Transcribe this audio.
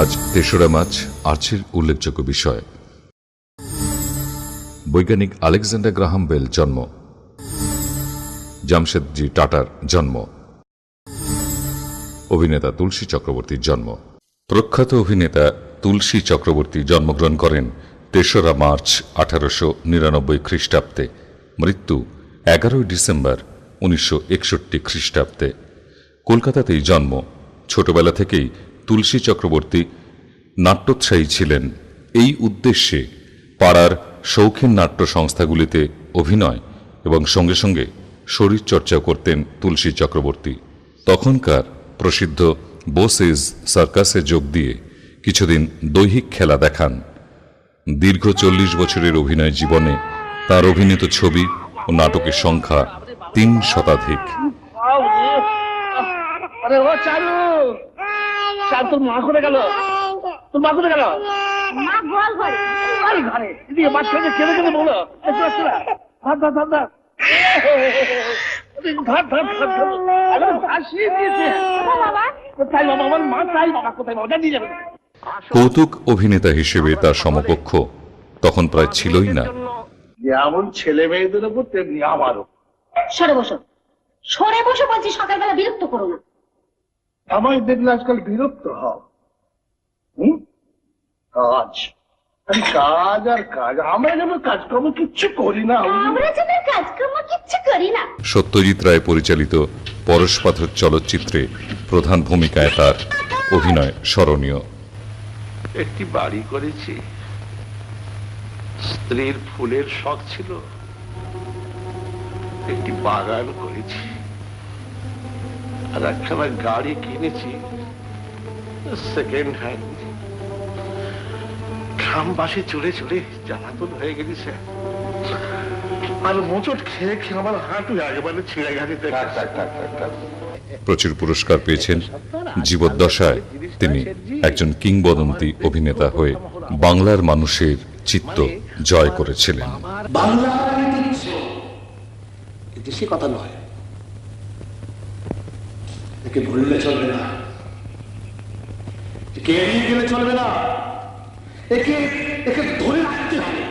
আজ ৩রা মার্চ আজকের উল্লেখযোগ্য বিষয়। বৈজ্ঞানিক আলেকজান্ডার গ্রাহাম বেল জন্ম, জামশেদজি টাটার জন্ম, অভিনেতা তুলসী চক্রবর্তীর জন্ম। প্রখ্যাত অভিনেতা তুলসী চক্রবর্তী জন্মগ্রহণ করেন ৩রা মার্চ ১৮৯৯ খ্রিস্টাব্দে, মৃত্যু ১১ ডিসেম্বর ১৯৬১ খ্রিস্টাব্দে। কলকাতাতেই জন্ম। ছোটবেলা থেকেই তুলসী চক্রবর্তী নাট্যোৎসাহী ছিলেন। এই উদ্দেশ্যে পাড়ার শৌখিন নাট্য সংস্থাগুলিতে অভিনয় এবং সঙ্গে সঙ্গে শরীরচর্চাও করতেন তুলসী চক্রবর্তী। তখনকার প্রসিদ্ধ বোসেস সার্কাসে যোগ দিয়ে কিছুদিন দৈহিক খেলা দেখান। দীর্ঘ ৪০ বছরের অভিনয় জীবনে তার অভিনীত ছবি ও নাটকের সংখ্যা ৩ শতাধিক। তোর মা করে গেল, তোর মা করে গেল, কেঁদে কেঁদে বলো কৌতুক অভিনেতা হিসেবে তার সমকক্ষ তখন প্রায় ছিলই না। যেমন ছেলে মেয়েদের উপর তেমনি আমারও। সরে বসো, সরে বসো বলছি, সকালবেলা বিরক্ত করো না। আমায় দেখলে আজকাল বিরক্ত হও। কাজ কাজ আর কাজ, আমরা যেন কাজকর্ম কিচ্ছু করি না। আমরা যেন কাজকর্ম কিচ্ছু করি না। সত্যজিৎ রায় পরিচালিত পরশপাথর চলচ্চিত্রে প্রধান ভূমিকায় তার অভিনয় স্মরণীয়। একটি বাড়ি করেছি, স্ত্রীর ফুলের শখ ছিল, একটি বাগান করেছি, আর একখানা গাড়ি কিনেছি সেকেন্ড হ্যান্ড। গ্রামবাসী চলে চলে জ্বালাতন হয়ে গেছে, আর মোচট খেয়ে খেয়ে আমার হাঁটু একেবারে ছিঁড়ে গেছে। প্রচুর পুরস্কার পেয়েছেন। জীবদ্দশায় তিনি একজন কিংবদন্তি অভিনেতা হয়ে বাংলার মানুষের চিত্ত জয় করেছিলেন। সে কথা নয়, একে ভুললে চলবে না, একে এড়িয়ে গেলে চলবে না, একে একে ধরে রাখতে হবে।